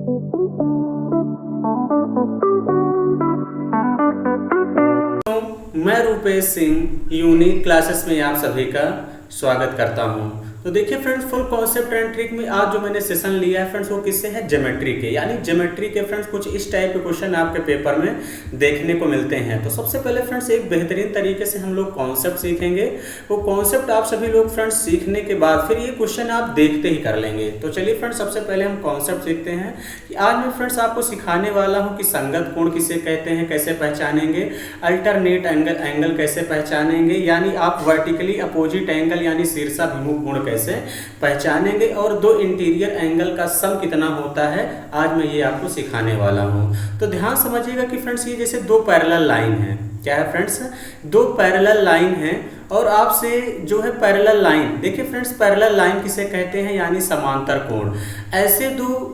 मैं Rupesh Singh unique classes में आप सभी का स्वागत करता हूं। तो देखिए friends, full concept and trick में आज जो मैंने सेशन लिया है फ्रेंड्स, वो किससे है? ज्योमेट्री के। यानी ज्योमेट्री के फ्रेंड्स कुछ इस टाइप के क्वेश्चन आपके पेपर में देखने को मिलते हैं। तो सबसे पहले फ्रेंड्स एक बेहतरीन तरीके से हम लोग कॉन्सेप्ट सीखेंगे। वो कॉन्सेप्ट आप सभी लोग फ्रेंड्स सीखने के बाद फिर ये क्वेश्चन आप देखते ही कर लेंगे। तो चलिए फ्रेंड्स, सबसे पहले हम कॉन्सेप्ट सीखते हैं कि आज मैं फ्रेंड्स आपको सिखाने वाला हूँ कि संगत कोण किसे कहते हैं, कैसे पहचानेंगे, अल्टरनेट एंगल कैसे पहचानेंगे, यानी आप वर्टिकली अपोजिट एंगल यानी शीर्षाभिमुख कोण कैसे पहचानेंगे, और दो इंटीरियर एंगल का सम कितना होता है, आज मैं ये आपको सिखाने वाला हूँ। तो ध्यान समझिएगा कि फ्रेंड्स ये जैसे दो पैरेलल लाइन है। क्या है फ्रेंड्स? दो पैरेलल लाइन है और आपसे जो है पैरेलल लाइन, देखिए फ्रेंड्स पैरेलल लाइन किसे कहते हैं, यानी समांतर कोण। ऐसे दो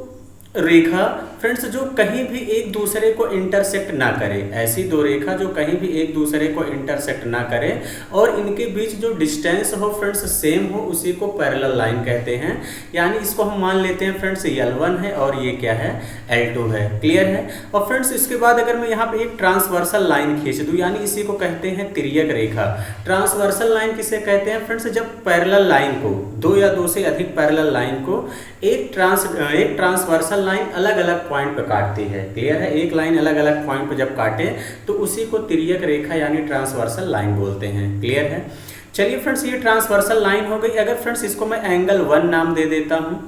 रेखा फ्रेंड्स जो कहीं भी एक दूसरे को इंटरसेक्ट ना करे, ऐसी दो रेखा जो कहीं भी एक दूसरे को इंटरसेक्ट ना करे और इनके बीच जो डिस्टेंस हो फ्रेंड्स सेम हो, उसी को पैरेलल लाइन कहते हैं। यानी इसको हम मान लेते हैं फ्रेंड्स L1 है और ये क्या है? L2 है। क्लियर है? और फ्रेंड्स इसके बाद अगर मैं यहाँ पे एक ट्रांसवर्सल लाइन खींच दूँ, यानी इसी को कहते हैं तिर्यक रेखा। ट्रांसवर्सल लाइन किसे कहते हैं फ्रेंड्स? जब पैरेलल लाइन को, दो या दो से अधिक पैरेलल लाइन को एक ट्रांसवर्सल लाइन अलग अलग पॉइंट पे काटती है। क्लियर है? एक लाइन अलग अलग पॉइंट पे जब काटे तो उसी को तिर्यक रेखा यानी ट्रांसवर्सल लाइन बोलते हैं। क्लियर है? चलिए फ्रेंड्स, ये ट्रांसवर्सल लाइन हो गई। अगर फ्रेंड्स इसको मैं एंगल 1 नाम दे देता हूँ,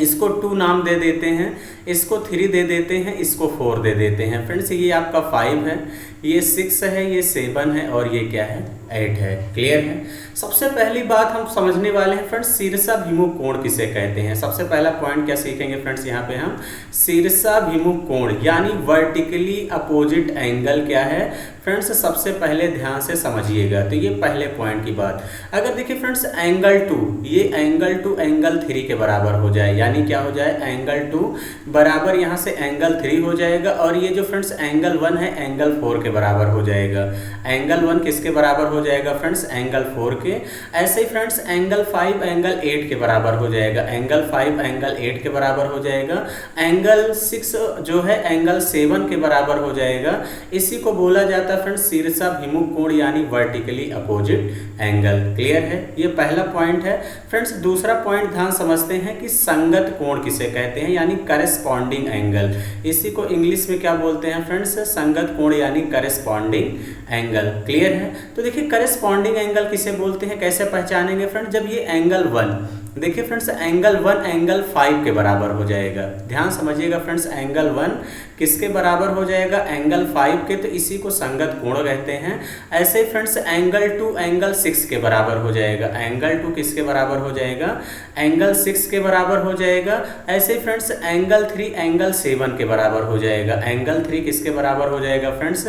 इसको 2 नाम दे देते हैं, इसको 3 दे देते हैं, इसको 4 दे देते हैं। फ्रेंड्स ये आपका 5 है, ये 6 है, ये 7 है और ये क्या है? 8 है। क्लियर है? सबसे पहली बात हम समझने वाले हैं फ्रेंड्स शीर्षाभिमुख कोण किसे कहते हैं। सबसे पहला पॉइंट क्या सीखेंगे फ्रेंड्स यहाँ पे हम? शीर्षाभिमुख कोण यानी वर्टिकली अपोजिट एंगल क्या है फ्रेंड्स, सबसे पहले ध्यान से समझिएगा। तो ये पहले पॉइंट की बात। अगर देखिए फ्रेंड्स एंगल 2, ये एंगल 2 एंगल 3 के बराबर हो जाए, यानी क्या हो जाए? एंगल 2 बराबर यहाँ से एंगल 3 हो जाएगा और ये जो फ्रेंड्स एंगल 1 है एंगल 4 के बराबर हो जाएगा। एंगल 1 किसके बराबर हो जाएगा फ्रेंड्स? एंगल 4 के। ऐसे ही फ्रेंड्स एंगल 5 एंगल 8 के बराबर हो जाएगा। एंगल 5 एंगल 8 के बराबर हो जाएगा। एंगल 6 जो है एंगल 7 के बराबर हो जाएगा। इसी को बोला जाता है फ्रेंड्स शीर्षाभिमुख कोण यानी वर्टिकली अपोजिट एंगल। क्लियर है? ये पहला पॉइंट है। फ्रेंड्स दूसरा पॉइंट ध्यान समझते हैं कि संगत कोण किसे कहते हैं, यानी करेस्पॉन्डिंग एंगल। इसी को इंग्लिश में क्या बोलते हैं फ्रेंड्स? संगत कोण यानी करेस्पॉन्डिंग एंगल। क्लियर है? तो देखिए करेस्पॉन्डिंग एंगल किसे बोलते हैं, कैसे पहचानेंगे फ्रेंड्स? जब ये एंगल 1, देखिए फ्रेंड्स एंगल 1 एंगल 5 के बराबर हो जाएगा। ध्यान समझिएगा फ्रेंड्स, एंगल 1 किसके बराबर हो जाएगा? एंगल 5 के। तो इसी को संगत कोण कहते हैं। ऐसे फ्रेंड्स एंगल 2 एंगल 6 के बराबर हो जाएगा। एंगल 2 किसके बराबर हो जाएगा? एंगल 6 के बराबर हो जाएगा। ऐसे फ्रेंड्स एंगल 3 एंगल 7 के बराबर हो जाएगा। एंगल 3 किसके बराबर हो जाएगा फ्रेंड्स?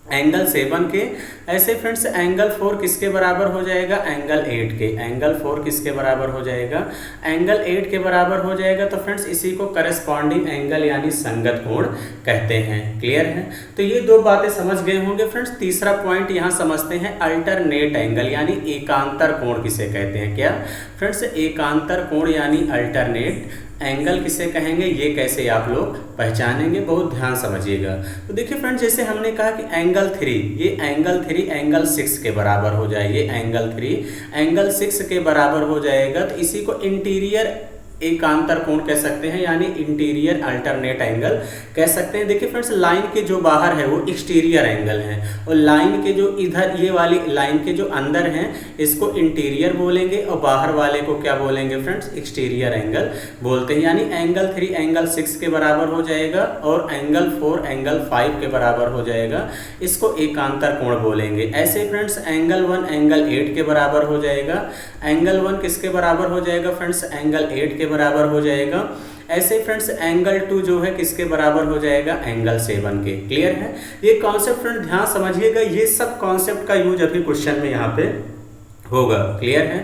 एंगल 7 के। ऐसे फ्रेंड्स एंगल 4 किसके बराबर हो जाएगा? एंगल 8 के। एंगल 4 किसके बराबर हो जाएगा? एंगल 8 के बराबर हो जाएगा। तो फ्रेंड्स इसी को करेस्पॉन्डिंग एंगल यानी संगत कोण कहते हैं। क्लियर है? तो ये दो बातें समझ गए होंगे फ्रेंड्स। तीसरा पॉइंट यहाँ समझते हैं अल्टरनेट एंगल यानी एकांतर कोण किसे कहते हैं। क्या फ्रेंड्स? एकांतर कोण यानी अल्टरनेट एंगल किसे कहेंगे, ये कैसे आप लोग पहचानेंगे, बहुत ध्यान समझिएगा। तो देखिए फ्रेंड्स जैसे हमने कहा कि एंगल 3, ये एंगल 3 एंगल 6 के बराबर हो जाए। ये एंगल 3 एंगल 6 के बराबर हो जाएगा। तो इसी को इंटीरियर एकांतर कोण कह सकते हैं यानी इंटीरियर अल्टरनेट एंगल कह सकते हैं। देखिए फ्रेंड्स लाइन के जो बाहर है वो एक्सटीरियर एंगल है और लाइन के जो इधर ये वाली लाइन के जो अंदर हैं इसको इंटीरियर बोलेंगे और बाहर वाले को क्या बोलेंगे फ्रेंड्स? एक्सटीरियर एंगल बोलते हैं। यानी एंगल 3 एंगल 6 के बराबर हो जाएगा और एंगल 4 एंगल 5 के बराबर हो जाएगा। इसको एकांतर कोण बोलेंगे। ऐसे फ्रेंड्स एंगल 1 एंगल 8 के बराबर हो जाएगा। एंगल 1 किसके बराबर हो जाएगा फ्रेंड्स? एंगल 8 के बराबर हो जाएगा। ऐसे फ्रेंड्स एंगल 2 जो है किसके बराबर हो जाएगा? एंगल 7 के। क्लियर है? ये कॉन्सेप्ट फ्रेंड ध्यान समझिएगा। ये सब कॉन्सेप्ट का यूज अभी क्वेश्चन में यहाँ पे होगा। क्लियर है?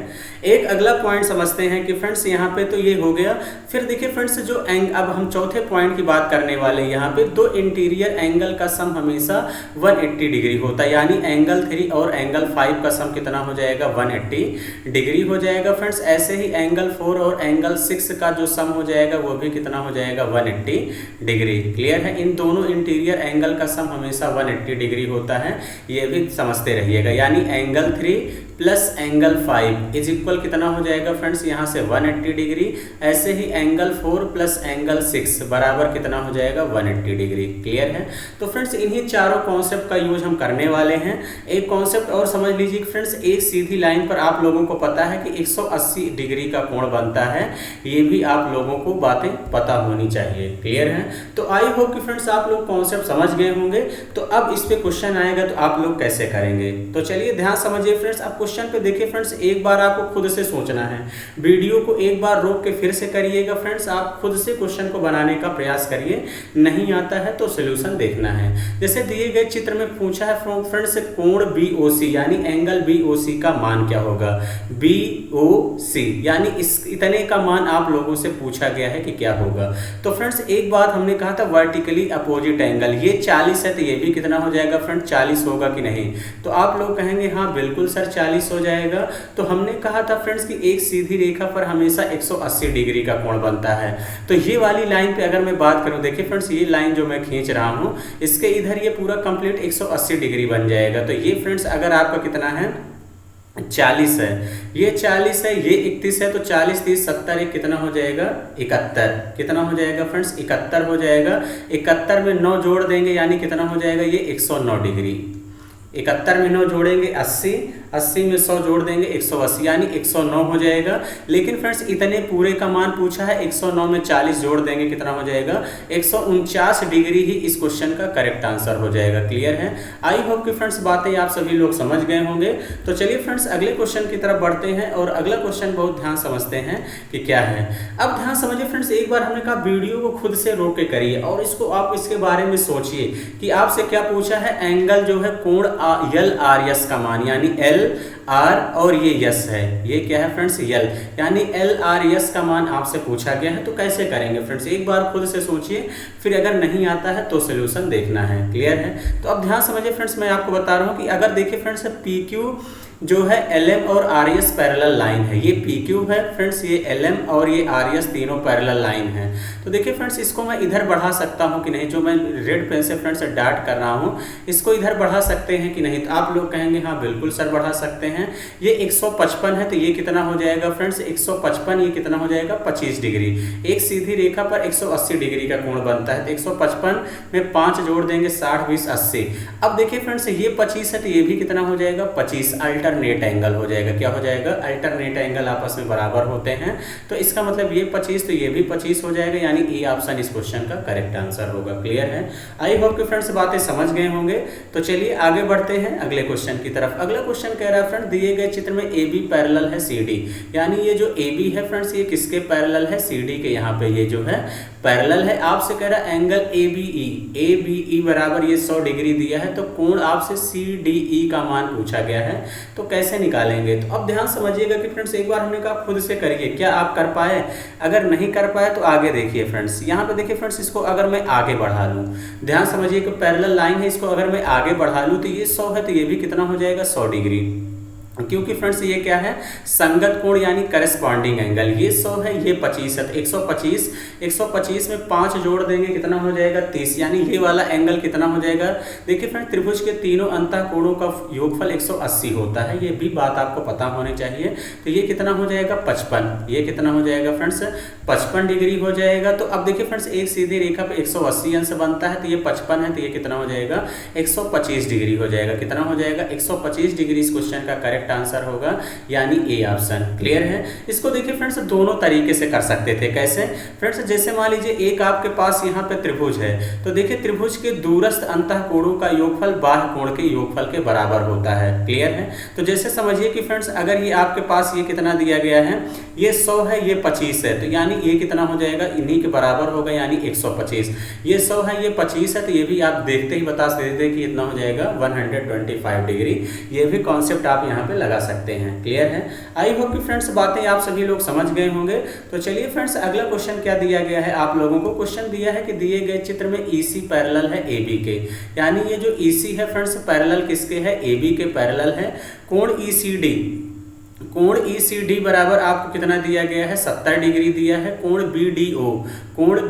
एक अगला पॉइंट समझते हैं कि फ्रेंड्स यहाँ पे तो ये हो गया। फिर देखिए फ्रेंड्स जो अब हम चौथे पॉइंट की बात करने वाले हैं। यहाँ पे दो इंटीरियर एंगल का सम हमेशा 180 डिग्री होता है, यानी एंगल 3 और एंगल 5 का सम कितना हो जाएगा 180 डिग्री हो जाएगा फ्रेंड्स। ऐसे ही एंगल 4 और एंगल 6 का जो सम हो जाएगा वो भी कितना हो जाएगा 180 डिग्री। क्लियर है, इन दोनों इंटीरियर एंगल का सम हमेशा 180 डिग्री होता है, ये भी समझते रहिएगा। यानी angle 3 plus angle 5 is equal कितना हो जाएगा फ्रेंड्स यहाँ से 180 डिग्री। ऐसे ही एंगल 4 प्लस एंगल 6 बराबर कितना हो जाएगा 180 डिग्री। क्लियर है, तो फ्रेंड्स इन्हीं चारों कॉन्सेप्ट का यूज हम करने वाले हैं। एक कॉन्सेप्ट और समझ लीजिए फ्रेंड्स, एक सीधी लाइन पर आप लोगों को पता है कि 180 डिग्री का कोण बनता है, ये भी आप लोगों को बातें पता होनी चाहिए। क्लियर है, तो आई होप कि फ्रेंड्स आप लोग कॉन्सेप्ट समझ गए होंगे। तो अब इस पे क्वेश्चन आएगा तो आप लोग कैसे करेंगे, तो चलिए ध्यान समझिए फ्रेंड्स। अब क्वेश्चन पे देखिए फ्रेंड्स, एक बार आपको खुद से सोचना है, वीडियो को एक बार रोक के फिर से करिएगा फ्रेंड्स। आप खुद से क्वेश्चन को बनाने का प्रयास करिए, नहीं आता है तो सॉल्यूशन देखना है। जैसे दिए गए चित्र में पूछा है फ्रेंड्स कोण BOC यानी एंगल BOC का मान क्या होगा, BOC यानी इस इतने का मान आप लोगों से पूछा गया है कि क्या होगा। तो फ्रेंड्स एक बात हमने कहा था वर्टिकली अपोजिट एंगल, ये 40 है तो ये भी कितना हो जाएगा फ्रेंड्स 40 होगा कि नहीं। तो आप लोग कहेंगे हाँ बिल्कुल सर 40 हो जाएगा। तो हमने कहा था फ्रेंड्स कि एक सीधी रेखा पर हमेशा 180 डिग्री का कोण बनता है। तो ये वाली लाइन पे अगर मैं बात करूं, देखिए फ्रेंड्स ये लाइन जो मैं खींच रहा हूं इसके इधर ये पूरा कंप्लीट 180 डिग्री बन जाएगा। तो ये फ्रेंड्स अगर आपका कितना है 40 है, ये 40 है, ये 31 है, तो 40 30 70 एक कितना हो जाएगा 71। कितना हो जाएगा फ्रेंड्स 71 हो जाएगा। 71 में 9 जोड़ देंगे यानी कितना हो जाएगा ये 109 डिग्री। 71 में 9 जोड़ेंगे 80, 80 में 100 जोड़ देंगे 180 यानी 109 हो जाएगा। लेकिन फ्रेंड्स इतने पूरे का मान पूछा है, 109 में 40 जोड़ देंगे कितना हो जाएगा 149 डिग्री ही इस क्वेश्चन का करेक्ट आंसर हो जाएगा। क्लियर है, आई होप कि फ्रेंड्स बातें आप सभी लोग समझ गए होंगे। तो चलिए फ्रेंड्स अगले क्वेश्चन की तरफ बढ़ते हैं और अगला क्वेश्चन बहुत ध्यान समझते हैं कि क्या है। अब ध्यान समझिए फ्रेंड्स, एक बार हमने कहा वीडियो को खुद से रोक के करिए और इसको आप इसके बारे में सोचिए कि आपसे क्या पूछा है। एंगल जो है कोण LRS का मान यानी LR और ये यस है, ये क्या है फ्रेंड्स L यानी LRS का मान आपसे पूछा गया है। तो कैसे करेंगे फ्रेंड्स, एक बार खुद से सोचिए, फिर अगर नहीं आता है तो सॉल्यूशन देखना है। क्लियर है, तो अब ध्यान समझिए फ्रेंड्स, मैं आपको बता रहा हूँ कि अगर देखिए फ्रेंड्स PQ जो है LM और RS पैरेलल लाइन है, ये PQ है फ्रेंड्स, ये LM और ये RS तीनों पैरेलल लाइन है। तो देखिए फ्रेंड्स इसको मैं इधर बढ़ा सकता हूँ कि नहीं, जो मैं रेड पेन से फ्रेंड्स डार्ट कर रहा हूँ इसको इधर बढ़ा सकते हैं कि नहीं। तो आप लोग कहेंगे हाँ बिल्कुल सर बढ़ा सकते हैं। ये 155 है तो ये कितना हो जाएगा फ्रेंड्स 155, ये कितना हो जाएगा 25 डिग्री। एक सीधी रेखा पर 180 डिग्री का कोण बनता है, तो 155 में 5 जोड़ देंगे 60 20 80। अब देखिए फ्रेंड्स ये 25 है तो ये भी कितना हो जाएगा 25, अल्टरनेट एंगल हो जाएगा। क्या हो जाएगा, अल्टरनेट एंगल आपस में बराबर होते हैं। तो इसका मतलब ये 25 तो ये भी 25 हो जाएगा, यानी ए ऑप्शन इस क्वेश्चन का करेक्ट आंसर होगा। क्लियर है, आई होप कि फ्रेंड्स बातें समझ गए होंगे। तो चलिए आगे बढ़ते हैं अगले क्वेश्चन की तरफ। अगला क्वेश्चन कह रहा है फ्रेंड दिए गए चित्र में AB पैरेलल है CD, यानी ये जो AB है फ्रेंड्स ये किसके पैरेलल है, CD के। यहाँ पे ये जो है पैरेलल है। आपसे कह रहा है एंगल ABE बराबर ये 100 डिग्री दिया है, तो कोण आपसे CDE का मान पूछा गया है। तो कैसे निकालेंगे, तो अब ध्यान समझिएगा कि फ्रेंड्स एक बार हमने कहा खुद से करिए, क्या आप कर पाए, अगर नहीं कर पाए तो आगे देखिए फ्रेंड्स। यहाँ पे देखिए फ्रेंड्स इसको अगर मैं आगे बढ़ा लूँ, ध्यान समझिए कि पैरेलल लाइन है, इसको अगर मैं आगे बढ़ा लूँ तो ये 100 है तो ये भी कितना हो जाएगा 100 डिग्री, क्योंकि फ्रेंड्स ये क्या है संगत कोण यानी करस्पॉन्डिंग एंगल। ये 100 है ये 25 है, तो 125 में 5 जोड़ देंगे कितना हो जाएगा 30, यानी ये वाला एंगल कितना हो जाएगा। देखिए फ्रेंड्स त्रिभुज के तीनों अंतः कोणों का योगफल 180 होता है, ये भी बात आपको पता होनी चाहिए। तो ये कितना हो जाएगा 55, ये कितना हो जाएगा फ्रेंड्स 55 डिग्री हो जाएगा। तो अब देखिए फ्रेंड्स एक सीधी रेखा पे 180 अंश बनता है, तो ये 55 है तो ये कितना हो जाएगा 125 डिग्री हो जाएगा। कितना हो जाएगा 125 डिग्री इस क्वेश्चन का करेक्ट आंसर होगा, यानी ए ऑप्शन। क्लियर है, इसको देखिए फ्रेंड्स दोनों तरीके से कर सकते थे। कैसे फ्रेंड्स, जैसे मान लीजिए एक आपके पास यहाँ पे त्रिभुज है, तो देखिए त्रिभुज के दूरस्थ अंतः कोणों का योगफल बाह्य कोण के योगफल के बराबर होता है। क्लियर है, तो जैसे समझिए कि फ्रेंड्स अगर ये आपके पास ये कितना दिया गया है, ये 100 है ये 25 है, तो यानी ये कितना हो जाएगा इन्हीं के बराबर होगा, यानी 125। ये 100 है ये 25 है, तो ये भी आप देखते ही बता देते कि इतना हो जाएगा 125 डिग्री। ये भी कॉन्सेप्ट आप यहाँ पे पे लगा सकते हैं। क्लियर है? आई होप कि फ्रेंड्स बातें आप सभी लोग समझ गए होंगे। तो चलिए फ्रेंड्स, अगला क्वेश्चन क्या दिया गया है आप लोगों को। क्वेश्चन दिया है कि दिए गए चित्र में EC पैरेलल है AB के, यानी ये जो EC है फ्रेंड्स पैरेलल किसके है, AB के पैरेलल है। कोण ECD बराबर आपको कितना दिया गया है, 70 डिग्री दिया है। कोण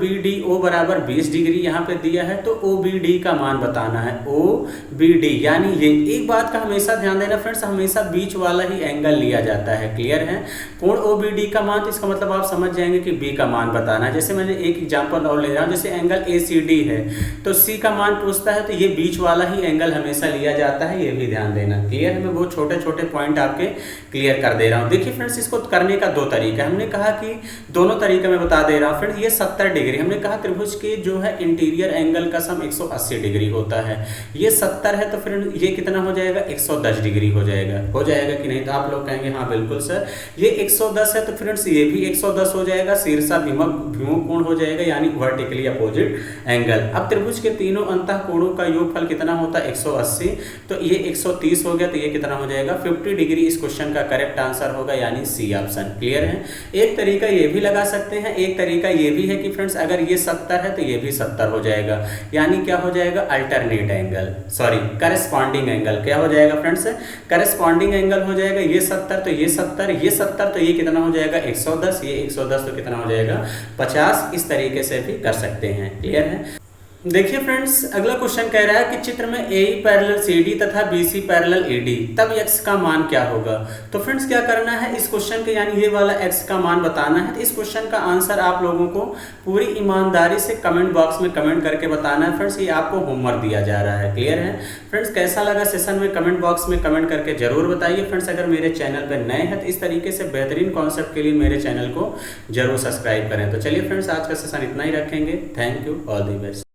BDO बराबर 20 डिग्री यहाँ पे दिया है। तो OBD का मान बताना है, OBD यानी ये एक बात का हमेशा ध्यान देना फ्रेंड्स, हमेशा बीच वाला ही एंगल लिया जाता है। क्लियर है? कोण OBD का मान, तो इसका मतलब आप समझ जाएंगे कि B का मान बताना है। जैसे मैंने एक एग्जांपल और ले रहा हूँ, जैसे एंगल ACD है तो C का मान पूछता है, तो ये बीच वाला ही एंगल हमेशा लिया जाता है, ये भी ध्यान देना। क्लियर है? मैं वो छोटे छोटे पॉइंट आपके क्लियर कर दे रहा हूँ। देखिए फ्रेंड्स, इसको करने का दो तरीका, हमने कहा कि दोनों तरीका मैं बता दे रहा हूँ फ्रेंड्स। ये 70 डिग्री, हमने कहा त्रिभुज के जो है इंटीरियर एंगल का सम 180 डिग्री होता है। ये 70 है तो फिर ये कितना हो जाएगा, 110 डिग्री हो जाएगा कि नहीं? तो आप लोग कहेंगे हाँ बिल्कुल सर। ये 110 है तो फ्रेंड्स ये भी 110 हो जाएगा, शीर्षा विमुख कोण हो जाएगा, यानी वर्टिकली अपोजिट एंगल। अब त्रिभुज के तीनों अंतः कोणों का योगफल कितना होता है, 180, तो ये 130 हो गया, तो ये कितना हो जाएगा, 50 डिग्री। इस क्वेश्चन का करेक्ट आंसर होगा, यानी सी ऑप्शन। क्लियर है? एक तरीका ये भी लगा सकते हैं, एक तरीका ये भी है कि फ्रेंड्स अगर ये 70 है तो ये भी 70 हो जाएगा, यानी क्या हो जाएगा, alternate angle, sorry corresponding angle. क्या हो जाएगा फ्रेंड्स, करस्पॉन्डिंग एंगल हो जाएगा। ये 70 तो ये 70, ये 70 तो ये कितना हो जाएगा, 110, ये 110 तो कितना हो जाएगा, 50। इस तरीके से भी कर सकते हैं। क्लियर है? देखिए फ्रेंड्स, अगला क्वेश्चन कह रहा है कि चित्र में AE पैरेलल CD तथा BC पैरेलल AD, तब x का मान क्या होगा। तो फ्रेंड्स क्या करना है, इस क्वेश्चन के यानी ये वाला x का मान बताना है। तो इस क्वेश्चन का आंसर आप लोगों को पूरी ईमानदारी से कमेंट बॉक्स में कमेंट करके बताना है फ्रेंड्स। ये आपको होमवर्क दिया जा रहा है। क्लियर है फ्रेंड्स? कैसा लगा सेशन में कमेंट बॉक्स में कमेंट करके जरूर बताइए फ्रेंड्स। अगर मेरे चैनल पर नए हैं तो इस तरीके से बेहतरीन कॉन्सेप्ट के लिए मेरे चैनल को जरूर सब्सक्राइब करें। तो चलिए फ्रेंड्स, आज का सेशन इतना ही रखेंगे। Thank you, all the best.